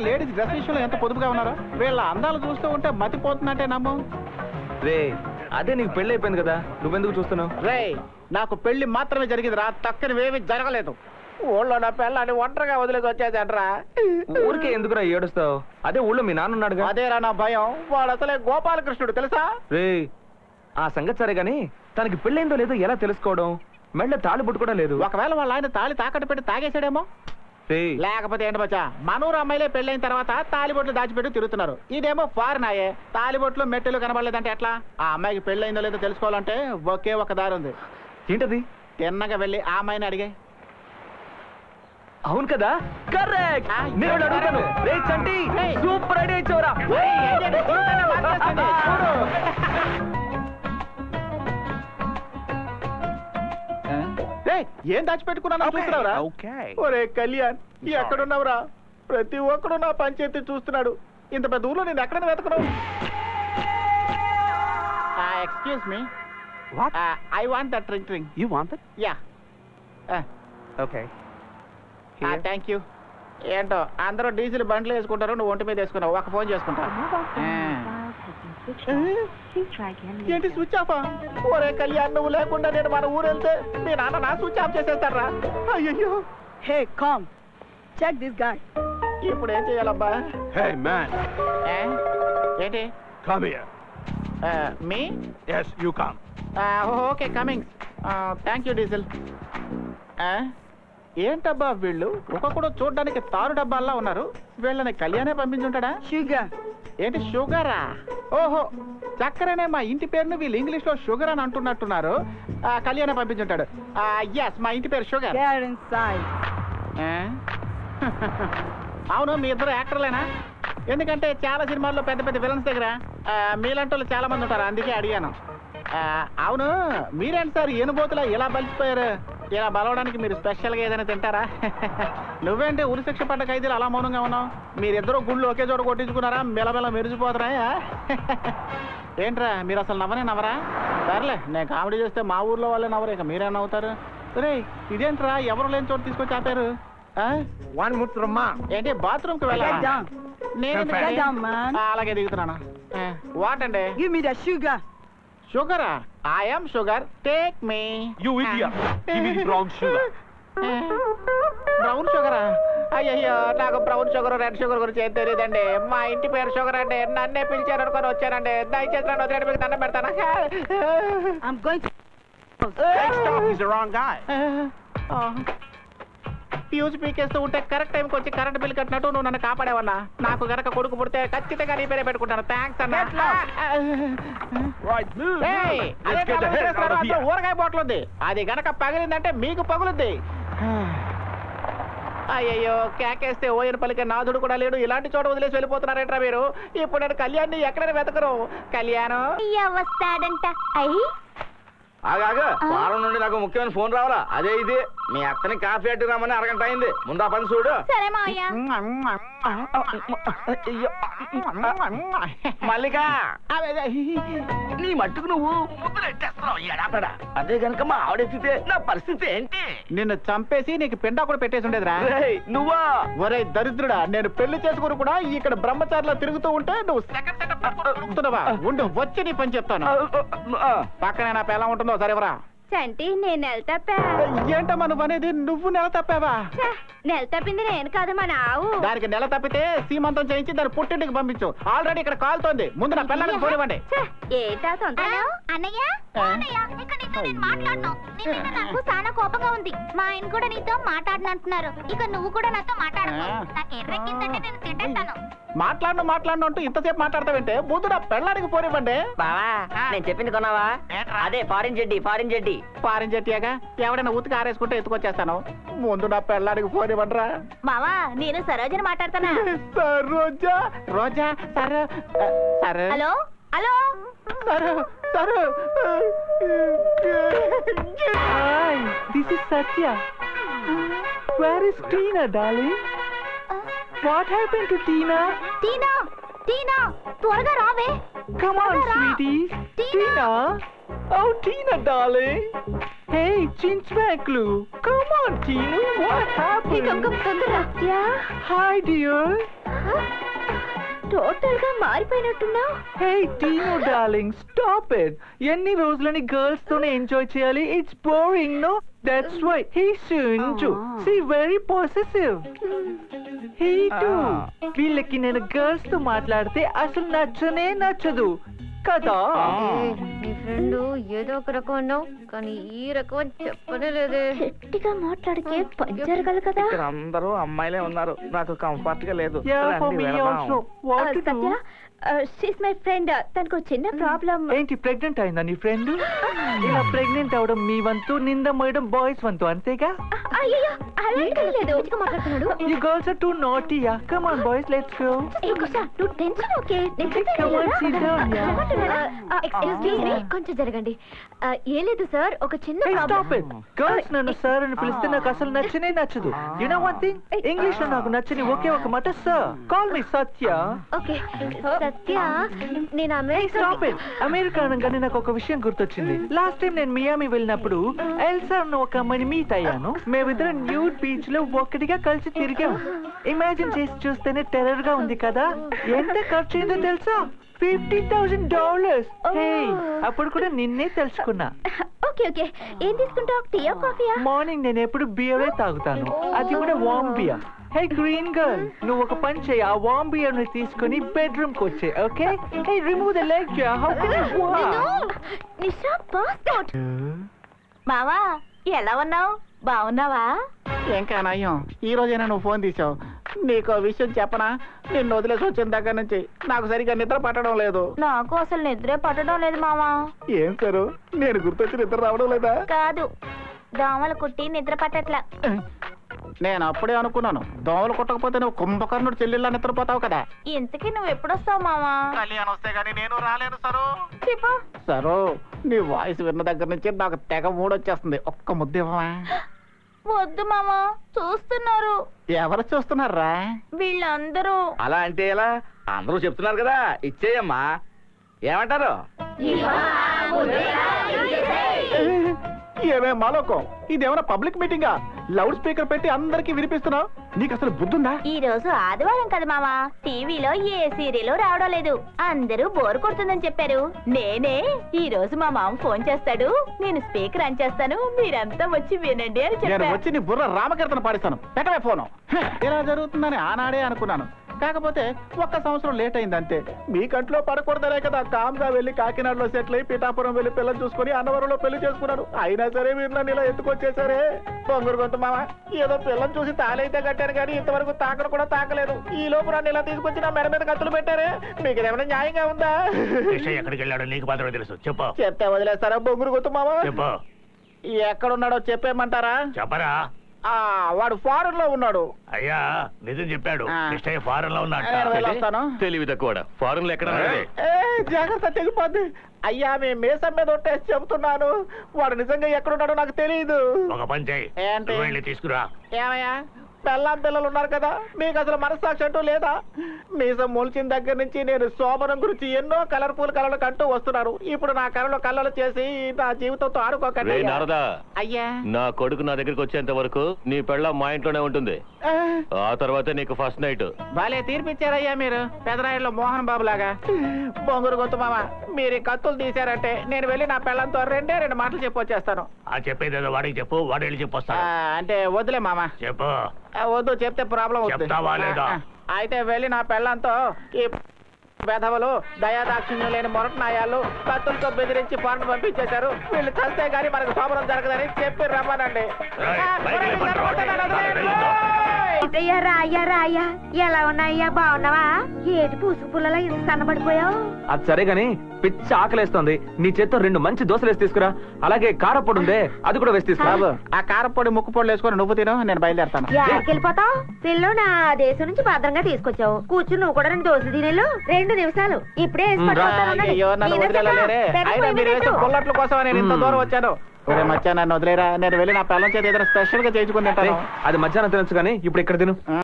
Ladies dress విషయంలో ఎంత పొదుపుగా ఉన్నారో వీళ్ళ అందాలు చూస్తూ ఉంటే మతిపోతుందంటే నమ్ము. రే అదే నీకు పెళ్లి అయిపోయింది కదా, నువ్వెందుకు చూస్తున్నావు? రే నాకు పెళ్లి మాత్రమే జరిగింది రా, తక్కనివేమీ జరగలేదు. ఊళ్ళో నా పెళ్ళాన్ని ఒంటరిగా వదిలేసి వచ్చేదంట్రా. ఊరికే ఎందుకురా ఏడుస్తావు? అదే ఊళ్ళో మీ నాన్న ఉన్నాడుగా. అదేరా నా భయం, వాడు అసలే గోపాలకృష్ణుడు తెలుసా? రే ఆ సంగతి సరే గాని తనకి పెళ్ళైందో లేదో ఎలా తెలుసుకోవడం? మెళ్ళ తాళి బొట్టు కూడా లేదు. ఒకవేళ వాళ్ళ ఆయన తాళి తాకట్టు పెట్టి తాగేసాడేమో. లేకపోతే ఏంటి బచ్చా, మనూరు అమ్మాయిలే పెళ్ళైన తర్వాత తాలిబొట్లు దాచిపెట్టి తిరుగుతున్నారు. ఇదేమో ఫారెన్ అయ్యే తాలిబొట్లు మెట్టెలు కనబడలేదంటే ఎట్లా? ఆ అమ్మాయికి పెళ్ళైందో లేదో తెలుసుకోవాలంటే ఒకే ఒక దారి ఉంది. ఏంటది? తిన్నగా వెళ్ళి ఆ అమ్మాయిని అడిగే. అవును కదా, కరెక్ట్. నేను అడుగుతాను. రే చంటి, సూపర్ ఐడియా ఇచ్చావురా. ఏం దాచిపెట్టుకున్నా చూస్తున్నావురా? ఒరే కళ్యాణ్, ఎక్కడున్నావురా? ప్రతి ఒక్కడు నా పంచాయతీ చూస్తున్నాడు. ఇంత పెద్ద ఊర్లో నేను ఎక్కడ వెతకను? Excuse me, I want that drink. You want it? Yeah. Okay, thank you. ఏంటో అందరూ డీజిల్ బండ్లు వేసుకుంటారు, నువ్వు ఒంటి మీద వేసుకున్నావు. ఒక ఫోన్ చేసుకుంటా. ఏంటి స్విచ్ ఆఫా? ఒరే కళ్యాణ్, నువ్వు లేకుండా నేను మన ఊరు వెళ్తే మీ నాన్న నా స్విచ్ ఆఫ్ చేసేస్తారా? అయ్యో. Hey calm, check this guy. ఇప్పుడు ఏం చేయాలబ్బా? హే మ్యాన్, ఏంటి? Come here. Me? yes you come. Okay coming. Thank you Diesel. ఏంటబ్బా వీళ్ళు ఒక్కొక్కడు చూడడానికి తారు డబ్బాల్లా ఉన్నారు. వీళ్ళని కళ్యాణే పంపించుంటాడా? షుగర్. ఏంటి షుగరా? ఓహో, చక్కరనే మా ఇంటి పేరును వీళ్ళు ఇంగ్లీష్ లో షుగర్ అని అంటున్నట్టున్నారు. కళ్యాణే పంపించుంటాడు. ఎస్, మా ఇంటి పేరు షుగర్. అవును, మీ ఇద్దరు యాక్టర్లేనా? ఎందుకంటే చాలా సినిమాల్లో పెద్ద పెద్ద విలన్స్ దగ్గర మీలాంటి వాళ్ళు చాలా మంది ఉంటారు, అందుకే అడిగాను. అవును, మీరేంటి సార్ ఏనుబోతులా ఇలా బలిసిపోయారు? ఇలా బలవడానికి మీరు స్పెషల్గా ఏదైనా తింటారా? నువ్వేంటి ఉరిశిక్ష పడ్డ ఖైదీలు అలా మౌనంగా ఉన్నావు? మీరిద్దరూ గుళ్ళు ఒకే చోట కొట్టించుకున్నారా? మెలమెల మెరిసిపోతున్నాయా? ఏంట్రా మీరు అసలు నవ్వరా? సర్లే, నేను కామెడీ చేస్తే మా ఊర్లో వాళ్ళే నవ్వరు, ఇక మీరే నవ్వుతారు. రే ఇదేంట్రా ఎవరు లేని చోట తీసుకొచ్చి ఆపారు? ఏంటి బాత్రూమ్కి వెళ్ళా? అలాగే దిగుతున్నాను. వాట్ అండి? షుగరా? I am sugar, take me. You idiot, give me the brown sugar. Brown షుగరా? అయ్యయ్యో, నాకు బ్రౌన్ షుగర్ రెడ్ షుగర్ గురించి ఏం తెలియదండి. మా ఇంటి పేరు షుగర్ అండి, నన్నే పిలిచారు అనుకొని వచ్చానండి. దయచేసి నన్ను వదిలేండి, మీకు దండం పెడతాను. He's the wrong guy. Fuse పీకేస్తూ ఉంటే కరెక్ట్ టైంకి వచ్చి కరెంట్ బిల్ కట్టినట్టు నువ్వు నన్ను కాపాడేవన్నా. నాకు గనక కొడుకు పుడితే ఖచ్చితంగా నీ పేరే పెట్టుకుంటాను. థ్యాంక్స్ అన్న. ఊరగాయ బాటిల్ ఉంది, అది గనక పగిలిందంటే మీకు పగులుద్ది. అయ్యయ్యో, కేకేస్తే ఓయన పలికే నాథుడు కూడా లేడు. ఇలాంటి చోట వదిలేసి వెళ్ళిపోతున్నారేంట్రా మీరు? ఇప్పుడు నేను కళ్యాణ్ని ఎక్కడైనా వెతకరు. కళ్యాణం వస్తాడంట. ఆగా వారం నుండి నాకు ముఖ్యమైన ఫోన్ రావాలా? అదే ఇది, మీ అత్తని కాఫీ అడ్డు రామని అరగంట అయింది. ముందు ఆ పని చూడు. సరే మావయ్య. మల్లిక, నీ మట్టుకు నువ్వు ముద్దులెట్టేస్తున్నావు ఎడాపడా. అదే గనక మా ఆవిడెత్తితే నా పరిస్థితి ఏంటి? నిన్ను చంపేసి నీకు పెండా కూడా పెట్టేసి ఉండేదిరా. నువ్వా? ఒరే దరిద్రుడా, నేను పెళ్లి చేసుకుని కూడా ఇక్కడ బ్రహ్మచారిలో తిరుగుతూ ఉంటే నువ్వు తిరుగుతున్నావా? ఉండు, వచ్చి నీ పని చెప్తాను. పక్కనే నా పిల్ల ఉంటుందో సరేవరా? చంటి, నేను నెల తప్పా. ఏంటమ్మా నువ్వు అనేది? నువ్వు నెల తప్పావా? నెల తప్పింది నేను కాదు, మా నావు. దానికి నెల తప్పితే సీమంతం చేయించి దాన్ని పుట్టింటికి పంపించు. ఆల్రెడీ ఇక్కడ కాలుతోంది. ముందు నా పిల్లలకి పోనివ్వండి. ఏటా తొందర? అన్నయ్య, ఇక నీతో నేను మాట్లాడను. నాకు చాలా కోపంగా ఉంది. మా ఆయన కూడా నీతో మాట్లాడనంటున్నారు. ఇక నువ్వు కూడా నాతో మాట్లాడను. నాకు ఎర్రెక్కిందంటే నేను తిట్టేస్తాను. మాట్లాడను అంటూ ఇంతసేపు మాట్లాడతావంటే ముందు నా పెళ్ళానికి పోనివ్వండి. బావా, నేను చెప్పింది కొన్నావా? అదే ఫారిన్ జెట్టియాగా ఎవడైనా ఉతికి ఆరేసుకుంటే ఎత్తుకొచ్చేస్తాను. ముందు నా పెళ్ళానికి పోనివ్వండిరా. మావా, నేను సరోజని మాట్లాడతానా? రోజా సరే. హలో హలో సరే. This is Satya. Where is Tina darling? What happened to Tina? Tina, త్వరగా రావే. Come on, sweetie. Tina. Oh, Tina, darling. Hey, Chinchmaklu. Come on, Tina. What happened? తొందరగా. Hi, dear. టోటల్ గా మారిపోయినట్టున్నావు. హే టీను darling stop it. ఎన్ని రోజులని girls తోనే enjoy చేయాలి? It's boring no. That's why he's doing to see very possessive. హే టు వీళ్ళకి నేను గర్ల్స్ తో మాట్లాడితే అసలు నచ్చనే నచ్చదు కదా. నీ ఫ్రెండ్ ఏదో ఒక రకం అన్నావు కానీ ఈ రకం చెప్పనే లేదే. గట్టిగా మాట్లాడితే పని జరగదు కదా. ఇక్కడ అందరూ అమ్మాయిలే ఉన్నారు, నాకు కంఫర్ట్ గా లేదు. Yeah, for రండి, me వెళదాం. also. What to do? Satya, she's my friend. తనకు చిన్న ప్రాబ్లం. ఏంటి ప్రెగ్నెంట్ అయిందా నీ ఫ్రెండ్? ఇలా ప్రెగ్నెంట్ అవడం మీ వంతు, నింద మోయడం బాయ్స్ వంతు, అంతేగా? అయ్యో అలాంటిది లేదు. మాట్లాడుతున్నాడు. You girls are too naughty, yeah. Come on boys, let's go. నువ్వు tension okay. Come on, sit down, yeah. Excuse me, కొంచెం జరగండి. ఏం లేదు సార్, ఒక చిన్న Hey, stop problem. it. Girls నన్ను సార్ అని పిలిస్తే నాకు అసలు నచ్చనే నచ్చదు. You know one thing? English లో నాకు నచ్చని ఒకే ఒక మాట సార్. Call me సత్య. ఓకే సత్య, నేను Stop it. అమెరికా అనగానే నాకు ఒక విషయం గుర్తొచ్చింది. లాస్ట్ టైం నేను మియామి వెళ్ళినప్పుడు ఎల్సా అన్న ఒక అమ్మాయిని మీట్ అయ్యాను. మేమిద్దరం న్యూడ్ బీచ్ లో ఒక్కటిగా కలిసి తిరిగాం. ఇమాజిన్ చేసి చూస్తేనే టెర్రర్ గా ఉంది కదా. ఎంత ఖర్చు అయిందో తెలుసా? $50,000. అప్పుడు కూడా నిన్నే తెలుసుకున్నా. Okay okay. ఏం తీసుకుంటావు? టీయా కాఫీయా? మార్నింగ్ నేను ఎప్పుడు బియరే తాగుతాను, అది కూడా వామ్ బియర్. హే గ్రీన్ గర్ల్, నువ్వు ఒక పని చేయి, ఆ వామ్ బియర్ ని తీసుకుని బెడ్రూమ్ కి వచ్చే. Okay? Hey remove the leg. How can you walk? Nisha passport. మావా ఎలా ఉన్నావు? బాగున్నావా? ఇంకా నయ్యం, ఈ రోజైనా నువ్వు ఫోన్ తీసావు. నీకు విషయం చెప్పనా? నిన్ను వదిలేసి వచ్చిన దగ్గర నుంచి నాకు సరిగ్గా నిద్ర పట్టడం లేదు. నాకు అసలు నిద్రే పట్టడం లేదు మావా. ఏం సారు, నేను గుర్తొచ్చి నిద్ర రావడం లేదా? కాదు, దోమలు కుట్టి నిద్ర పట్టట్లా. నేను అప్పుడే అనుకున్నాను, దోమలు కుట్టకపోతే నువ్వు కుంభకర్ణుడు చెల్లెళ్ళ నిద్రపోతావు కదా. ఇంతకీ నువ్వు ఎప్పుడొస్తావు మావా? కళ్యాణ్ వస్తే గానీ నేను రాలేను సరు. చెప్పు. సరు, నీ వాయిస్ విన్న దగ్గర నుంచి నాకు తెగ మూడొచ్చేస్తుంది. ఒక్క ముద్ద ఇవ్వవా? వద్దు మామా, చూస్తున్నారు. ఎవరు చూస్తున్నారా? వీళ్ళందరూ. అలా అంటే ఎలా? అందరూ చెప్తున్నారు కదా, ఇచ్చేయమ్మా. ఏమంటారు? ఏమే మాలోకం, ఇదేమైనా పబ్లిక్ మీటింగా? లౌడ్ స్పీకర్ పెట్టి అందరికి వినిపిస్తున్నావు. నీకు అసలు బుద్ధుందా? ఈ రోజు ఆదివారం కదా మామా, టీవీలో ఏ సీరియల్ రావడం లేదు. అందరూ బోర్ కొడుతుందని చెప్పారు. నేనే ఈ రోజు మా మామ ఫోన్ చేస్తాడు, నేను స్పీకర్ ఆన్ చేస్తాను, మీరంతా వచ్చి వినండి అని నేను చెప్పాను. వచ్చి నీ బుర్ర రామకీర్తన పాడిస్తాను. పెట్టవే ఫోను. ఇలా జరుగుతుందని ఆనాడే అనుకున్నాను. కాకపోతే ఒక్క సంవత్సరం లేట్ అయింది అంతే. మీ కంట్లో పడకూడదనే కదా కామ్గా వెళ్ళి కాకినాడలో సెటిల్ అయి పిఠాపురం వెళ్ళి పిల్లలు చూసుకుని అన్నవరంలో పెళ్లి చేసుకున్నాను. అయినా సరే మీరు నన్ను ఇలా ఎత్తుకొచ్చేసరే. బొంగురు గొంతు మామ, ఏదో పిల్లని చూసి తాళైతే కట్టారు కానీ ఇంతవరకు తాకడం కూడా తాకలేదు. ఈ లోపు నన్ను ఇలా తీసుకొచ్చి నా మెడ మీద కత్తులు పెట్టారే. మీకు ఏమైనా న్యాయంగా ఉందా? ఎక్కడికి వెళ్ళాడో నీకు మాత్రమే తెలుసు. చెప్పు. చెప్తే వదిలేస్తారా బొంగురు గొంతు మామ? చెప్పు. ఎక్కడున్నాడో చెప్పేయమంటారా? చెప్పరా. వాడు ఫారెన్ లో ఉన్నాడు. అయ్యా నిజం చెప్పాడు, కృష్ణయ్య ఫారెన్ లో నేను వెళ్ళొస్తాను. ఉన్నాడు. తెలివి తక్కువ ఫారెన్ లో ఎక్కడ జాగ్రత్త, తెగిపోద్ది. అయ్యా మీ మీసం మీద ఒట్టేసి చెబుతున్నాను, వాడు నిజంగా ఎక్కడున్నాడో నాకు తెలియదు. ఒక పని చేయి, ఏంటి? నువ్వు వెళ్ళి తీసుకురా. ఏమయ్యా, పెళ్ళాం పిల్లలు ఉన్నారు కదా, మీకు అసలు మనస్సాక్షి అంటూ లేదా? మీసం మొలిచిన దగ్గర నుంచి నేను శోభనం గురించి ఎన్నో కలర్ఫుల్ కళలు కంటూ వస్తున్నారు. ఇప్పుడు నా కళలో కళ్ళలు చేసి నా జీవితంతో ఆడుకోకండి. అయ్యా, నా కొడుకు నా దగ్గరికి వచ్చేంత వరకు నీ పెళ్ళ మా ఇంట్లోనే ఉంటుంది. ఆ తర్వాత నీకు ఫస్ట్ నైట్. భలే తీర్పిచ్చారయ్యా మీరు, పెదరాయుడులో మోహన్ బాబు లాగా. బొంగురు గొంతు మామ, మీరు ఈ కత్తులు తీశారంటే నేను వెళ్ళి నా పెళ్ళంతో రెండు మాటలు చెప్పొచ్చేస్తాను. చెప్పేదేదో వాడికి చెప్పు, వాడు వెళ్ళి చెప్పొస్తాను. అంటే వద్దులే మామ. చెప్పు. వద్దు, చెప్తే ప్రాబ్లం చెప్తావా లేదా? అయితే వెళ్ళి నా పెళ్ళంతో ఈ వెధవలు దయాదాక్షిణ్యం లేని మొరటనాయాలు కత్తులతో బెదిరించి ఫారెన్ పంపించేశారు. వీళ్ళు చస్తే గానీ మనకు శోభనం జరగదని చెప్పి రమ్మనండి. రాయ్యా రాయ్యా, ఎలా ఉన్నాయ్యా? బాగున్నావా? ఏటి పూసుకు పుల్లలో ఇంత సన్నబడిపోయావు? అది సరే గాని పిచ్చి ఆకలేస్తోంది. నీ చేత్తో 2 మంచి దోశలు వేసి తీసుకురా. అలాగే కారపొడి ఉందే, అది కూడా వేసి తీసుకురా. ఆ కారపొడి ముక్కు పొడి వేసుకొని నువ్వు తిను, నేను బయలుదేరుతాను. వెళ్ళిపోతావు పిల్లు, నా దేశం నుంచి భద్రంగా తీసుకొచ్చావు. కూర్చుని నువ్వు కూడా 2 దోశలు తినేలు. 2 నిమిషాలు ఇప్పుడే అయ్యో, నన్ను వదిలేరే. అయినా మీరు వేసే పుల్లట్ల కోసం నేను ఇంత దూరం వచ్చాను. ఒరే మచ్చా, నన్ను వదిలేరా, నేను వెళ్ళి నా పిల్లల చేత ఏదైనా స్పెషల్ గా చేయించుకుని తింటాను. అది మధ్యాహ్నం తినొచ్చు కానీ ఇప్పుడు ఇక్కడ తిను.